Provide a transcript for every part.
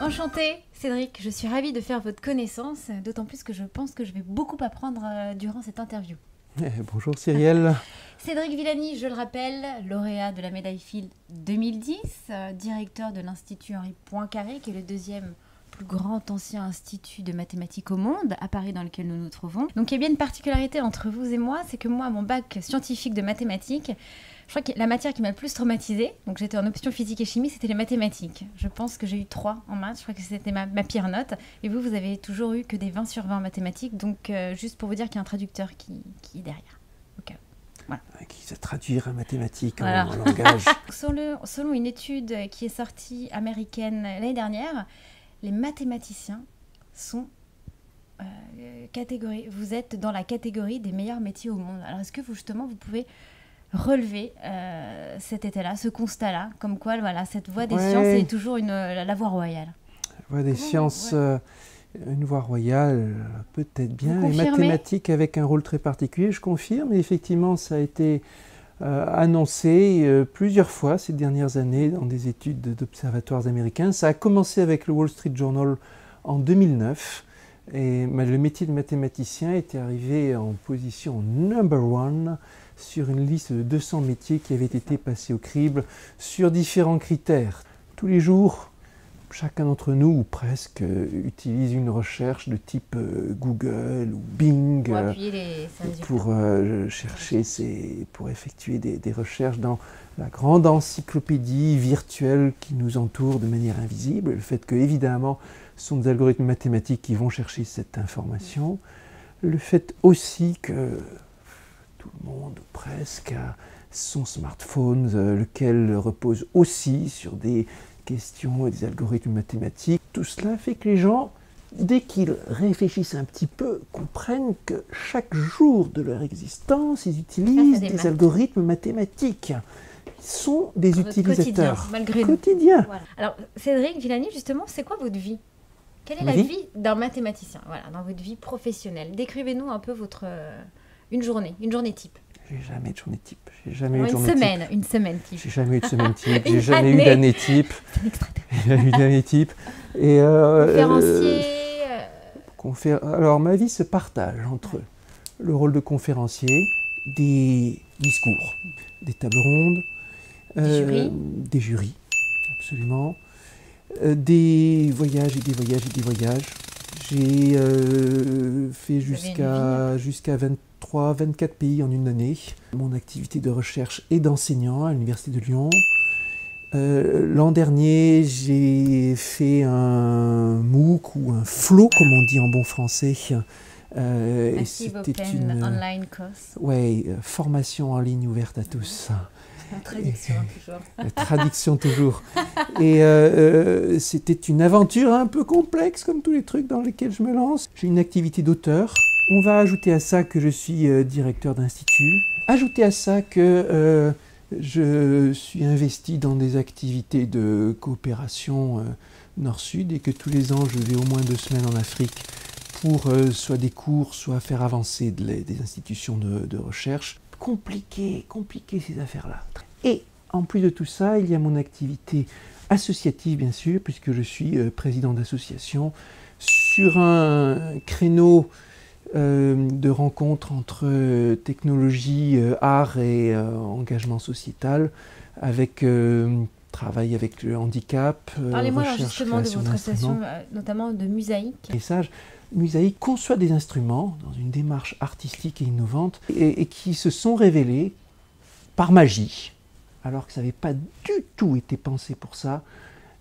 Enchantée, Cédric, je suis ravie de faire votre connaissance, d'autant plus que je pense que je vais beaucoup apprendre durant cette interview. Bonjour Cyrielle. Cédric Villani, je le rappelle, lauréat de la médaille Fields 2010, directeur de l'Institut Henri Poincaré, qui est le deuxième plus grand ancien institut de mathématiques au monde, à Paris dans lequel nous nous trouvons. Donc il y a bien une particularité entre vous et moi, c'est que moi, mon bac scientifique de mathématiques, je crois que la matière qui m'a le plus traumatisée, donc j'étais en option physique et chimie, c'était les mathématiques. Je pense que j'ai eu 3 en maths, je crois que c'était ma pire note. Et vous, vous avez toujours eu que des 20 sur 20 en mathématiques, donc juste pour vous dire qu'il y a un traducteur qui est derrière. Okay. Voilà. Qui sait traduire en mathématiques en langage. Selon une étude qui est sortie américaine l'année dernière, les mathématiciens sont vous êtes dans la catégorie des meilleurs métiers au monde. Alors est-ce que vous, justement, vous pouvez relever cet état-là, ce constat-là, comme quoi voilà, cette voie des sciences est toujours la voie royale? La voie des sciences, une voie royale, peut-être bien. Les mathématiques avec un rôle très particulier, je confirme. Et effectivement, ça a été annoncé plusieurs fois ces dernières années dans des études d'observatoires américains. Ça a commencé avec le Wall Street Journal en 2009. Et le métier de mathématicien était arrivé en position number 1 sur une liste de 200 métiers qui avaient été passés au crible sur différents critères. Tous les jours, chacun d'entre nous, ou presque, utilise une recherche de type Google ou Bing pour effectuer des recherches dans la grande encyclopédie virtuelle qui nous entoure de manière invisible. Le fait que, évidemment, ce sont des algorithmes mathématiques qui vont chercher cette information. Le fait aussi que tout le monde, presque, a son smartphone, lequel repose aussi sur des questions et des algorithmes mathématiques. Tout cela fait que les gens, dès qu'ils réfléchissent un petit peu, comprennent que chaque jour de leur existence, ils utilisent des algorithmes mathématiques. Ils sont des utilisateurs quotidiens. Voilà. Alors, Cédric Villani, justement, c'est quoi votre vie? Quelle est la vie d'un mathématicien, voilà, dans votre vie professionnelle? Décrivez-nous un peu une journée type. J'ai jamais de journée type. Une semaine type. J'ai jamais eu de semaine type. J'ai jamais eu d'année type. J'ai eu d'année type. Et conférencier. Alors ma vie se partage entre le rôle de conférencier, des discours, des tables rondes, des jurys, absolument, des voyages et des voyages et des voyages. J'ai fait jusqu'à 24 pays en une année. Mon activité de recherche est d'enseignant à l'Université de Lyon. L'an dernier, j'ai fait un MOOC ou un flow, comme on dit en bon français. C'était une online course. Oui, formation en ligne ouverte à tous. Traduction toujours. Traduction toujours. Et c'était une aventure un peu complexe, comme tous les trucs dans lesquels je me lance. J'ai une activité d'auteur. On va ajouter à ça que je suis directeur d'institut. Ajouter à ça que je suis investi dans des activités de coopération Nord-Sud et que tous les ans, je vais au moins 2 semaines en Afrique pour soit des cours, soit faire avancer des institutions de recherche. Compliqué ces affaires-là. Et en plus de tout ça, il y a mon activité associative, bien sûr, puisque je suis président d'association sur un créneau de rencontre entre technologie, art et engagement sociétal, avec travail avec le handicap. Parlez-moi justement de votre association, notamment de Musaïque. Musaïque conçoit des instruments dans une démarche artistique et innovante et qui se sont révélés par magie, alors que ça n'avait pas du tout été pensé pour ça,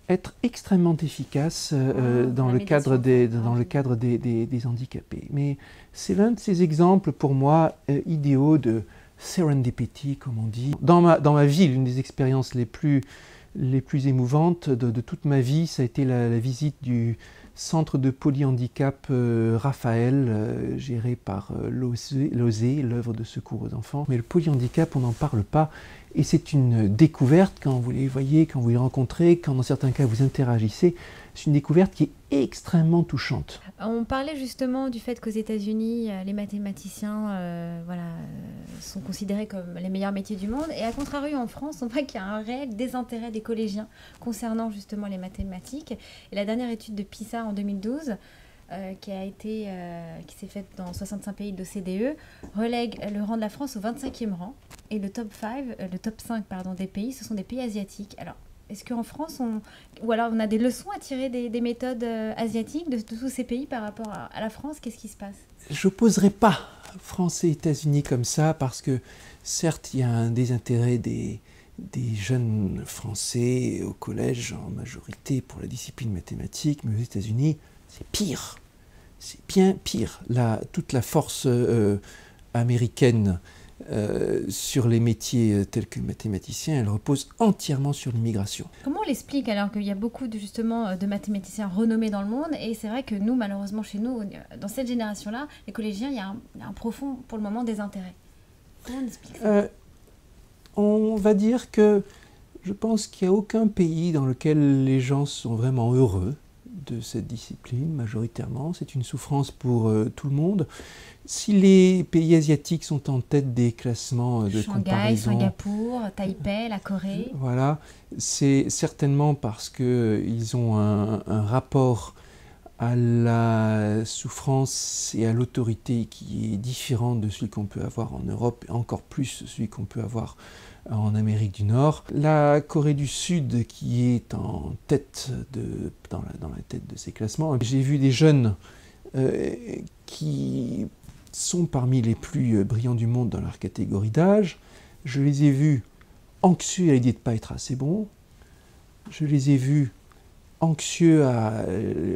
être extrêmement efficaces dans le cadre des handicapés. Mais c'est l'un de ces exemples pour moi idéaux de serendipity, comme on dit. Dans ma vie, l'une des expériences les plus émouvantes de toute ma vie, ça a été la visite du centre de polyhandicap Raphaël, géré par l'OSE, l'œuvre de secours aux enfants. Mais le polyhandicap, on n'en parle pas. Et c'est une découverte quand vous les voyez, quand vous les rencontrez, quand dans certains cas vous interagissez. C'est une découverte qui est extrêmement touchante. On parlait justement du fait qu'aux États-Unis, les mathématiciens sont considérés comme les meilleurs métiers du monde. Et à contrario, en France, on voit qu'il y a un réel désintérêt des collégiens concernant justement les mathématiques. Et la dernière étude de PISA en 2012, qui s'est faite dans 65 pays de l'OCDE, relègue le rang de la France au 25e rang. Et le top 5 des pays, ce sont des pays asiatiques. Alors, est-ce qu'en France, on a des leçons à tirer des méthodes asiatiques de tous ces pays par rapport à la France? Qu'est-ce qui se passe? Je n'opposerai pas France et États-Unis comme ça, parce que certes, il y a un désintérêt des jeunes Français au collège en majorité pour la discipline mathématique, mais aux États-Unis, c'est pire. C'est bien pire. Toute la force américaine sur les métiers tels que mathématicien, elle repose entièrement sur l'immigration. Comment on l'explique alors qu'il y a beaucoup de mathématiciens renommés dans le monde, et c'est vrai que nous, malheureusement chez nous, dans cette génération-là, les collégiens, il y a un profond, pour le moment, désintérêt. Comment on explique ça? On va dire que je pense qu'il n'y a aucun pays dans lequel les gens sont vraiment heureux de cette discipline, majoritairement. C'est une souffrance pour tout le monde. Si les pays asiatiques sont en tête des classements de comparaison... Shanghai, Singapour, Taipei, la Corée... Voilà, c'est certainement parce qu'ils ont un rapport à la souffrance et à l'autorité qui est différent de celui qu'on peut avoir en Europe, et encore plus celui qu'on peut avoir en Amérique du Nord. La Corée du Sud qui est en tête dans la tête de ces classements. J'ai vu des jeunes qui sont parmi les plus brillants du monde dans leur catégorie d'âge. Je les ai vus anxieux à l'idée de ne pas être assez bons. Je les ai vus anxieux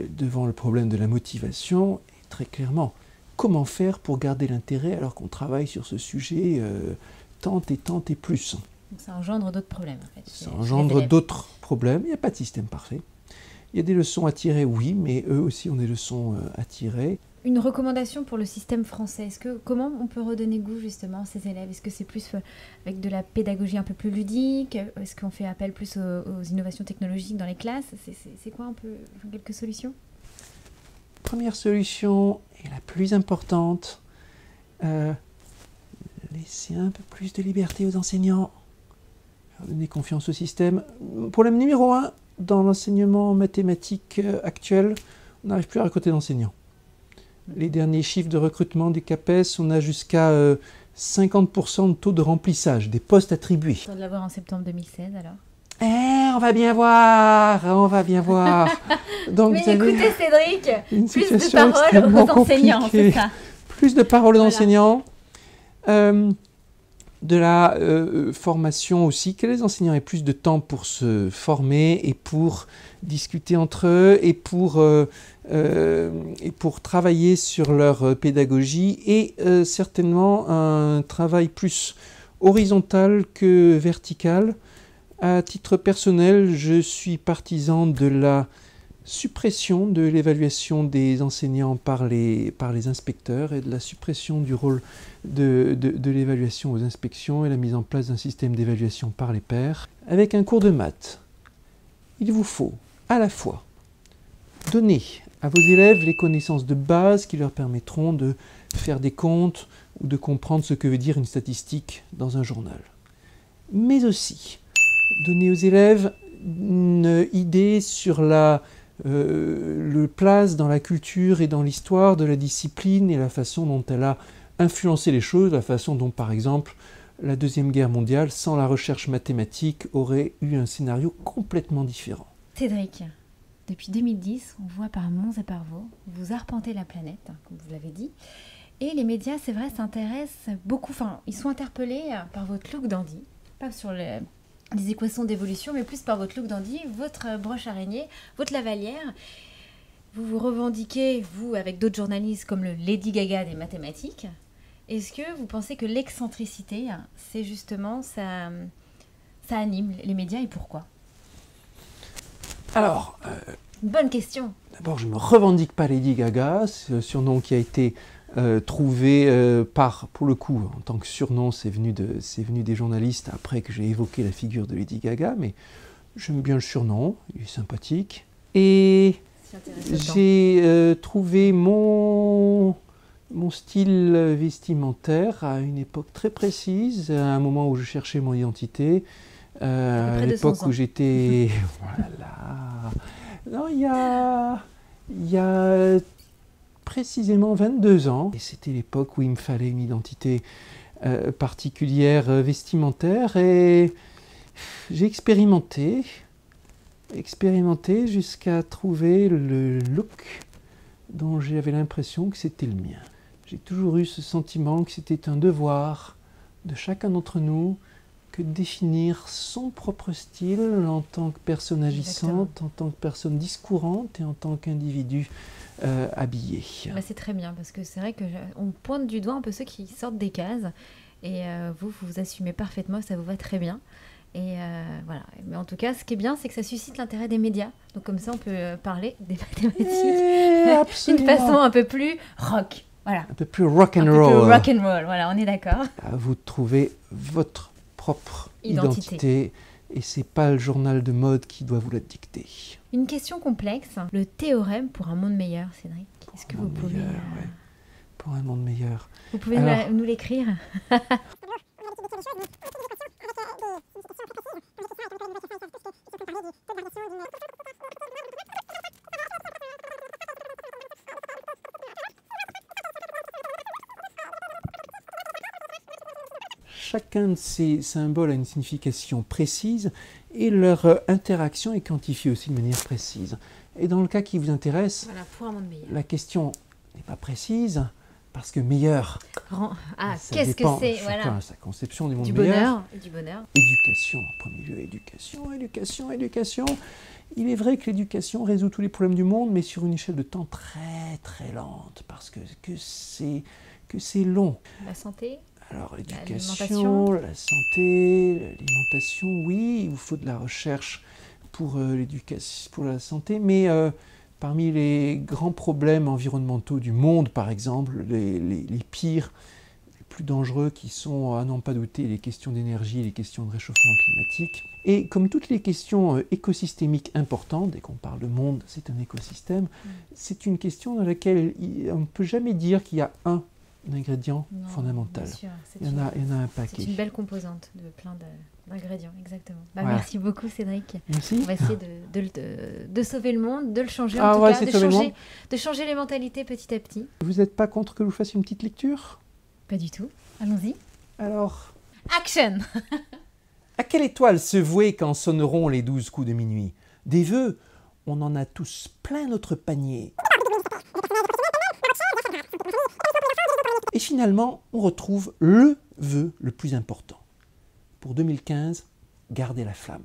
devant le problème de la motivation. Et très clairement, comment faire pour garder l'intérêt alors qu'on travaille sur ce sujet tant et plus. Donc ça engendre d'autres problèmes, en fait. Ça engendre d'autres problèmes. Il n'y a pas de système parfait. Il y a des leçons à tirer, oui, mais eux aussi ont des leçons à tirer. Une recommandation pour le système français, comment on peut redonner goût justement à ces élèves? Est-ce que c'est plus avec de la pédagogie un peu plus ludique? Est-ce qu'on fait appel plus aux innovations technologiques dans les classes? C'est quoi un peu quelques solutions? Première solution, et la plus importante, laisser un peu plus de liberté aux enseignants, donner confiance au système. Problème numéro 1, dans l'enseignement mathématique actuel, on n'arrive plus à recruter d'enseignants. Les derniers chiffres de recrutement du CAPES, on a jusqu'à 50% de taux de remplissage des postes attribués. On doit l'avoir en septembre 2016 alors. On va bien voir, Donc, mais écoutez Cédric, plus de parole aux enseignants, c'est ça. Plus de parole aux enseignants. De la formation aussi, que les enseignants aient plus de temps pour se former et pour discuter entre eux et pour travailler sur leur pédagogie, et certainement un travail plus horizontal que vertical. À titre personnel, je suis partisan de la suppression de l'évaluation des enseignants par les inspecteurs et de la suppression du rôle de l'évaluation aux inspections et la mise en place d'un système d'évaluation par les pairs. Avec un cours de maths, il vous faut à la fois donner à vos élèves les connaissances de base qui leur permettront de faire des comptes ou de comprendre ce que veut dire une statistique dans un journal, mais aussi donner aux élèves une idée sur le place dans la culture et dans l'histoire de la discipline et la façon dont elle a influencé les choses, la façon dont, par exemple, la Deuxième Guerre mondiale, sans la recherche mathématique, aurait eu un scénario complètement différent. Cédric, depuis 2010, on voit par monts et par vaux, vous arpentez la planète, comme vous l'avez dit, et les médias, c'est vrai, s'intéressent beaucoup, ils sont interpellés par votre look dandy, pas sur les équations d'évolution, mais plus par votre look dandy, votre broche araignée, votre lavalière. Vous vous revendiquez, vous, avec d'autres journalistes, comme le Lady Gaga des mathématiques. Est-ce que vous pensez que l'excentricité, c'est justement, ça anime les médias, et pourquoi? Alors, bonne question. D'abord, je ne me revendique pas Lady Gaga, c'est le surnom qui a été trouvé pour le coup, en tant que surnom, c'est venu des journalistes après que j'ai évoqué la figure de Lady Gaga, mais j'aime bien le surnom, il est sympathique. Et j'ai trouvé mon style vestimentaire à une époque très précise, à un moment où je cherchais mon identité, à l'époque où j'étais... Voilà. Non, il y a précisément 22 ans. Et c'était l'époque où il me fallait une identité particulière vestimentaire. Et j'ai expérimenté jusqu'à trouver le look dont j'avais l'impression que c'était le mien. J'ai toujours eu ce sentiment que c'était un devoir de chacun d'entre nous que de définir son propre style en tant que personne agissante, en tant que personne discourante et en tant qu'individu habillé. Bah, c'est très bien parce que c'est vrai qu'on pointe du doigt un peu ceux qui sortent des cases et vous assumez parfaitement, ça vous va très bien. Et voilà. Mais en tout cas, ce qui est bien, c'est que ça suscite l'intérêt des médias. Donc comme ça, on peut parler des mathématiques d'une façon un peu plus rock. Voilà. Un peu plus rock and roll. Un peu plus rock and roll, voilà, on est d'accord. Vous trouvez votre propre identité et c'est pas le journal de mode qui doit vous la dicter. Une question complexe. Le théorème pour un monde meilleur, Cédric. Est-ce que vous pouvez... Ouais. Pour un monde meilleur. Vous pouvez nous l'écrire? Chacun de ces symboles a une signification précise et leur interaction est quantifiée aussi de manière précise. Et dans le cas qui vous intéresse, voilà, pour un monde meilleur. La question n'est pas précise parce que meilleur. Qu'est-ce que c'est? Voilà. Sa conception du monde meilleur. Bonheur et du bonheur. Éducation, en premier lieu, éducation. Il est vrai que l'éducation résout tous les problèmes du monde, mais sur une échelle de temps très très lente, parce que c'est long. La santé. Alors l'éducation, la santé, l'alimentation, oui, il vous faut de la recherche pour l'éducation, pour la santé, mais parmi les grands problèmes environnementaux du monde, par exemple, les pires, les plus dangereux qui sont, à n'en pas douter, les questions d'énergie, les questions de réchauffement climatique. Et comme toutes les questions écosystémiques importantes, dès qu'on parle de monde, c'est un écosystème, c'est une question dans laquelle on ne peut jamais dire qu'il y a un ingrédient fondamental. Sûr, il y en a un paquet. C'est une belle composante de plein d'ingrédients, exactement. Voilà. Merci beaucoup, Cédric. Merci. On va essayer de sauver le monde, de le changer en tout cas, de changer les mentalités petit à petit. Vous n'êtes pas contre que je vous fasse une petite lecture? Pas du tout. Allons-y. Alors... Action. À quelle étoile se vouer quand sonneront les 12 coups de minuit? Des vœux, on en a tous plein notre panier. Et finalement, on retrouve le vœu le plus important. Pour 2015, gardez la flamme.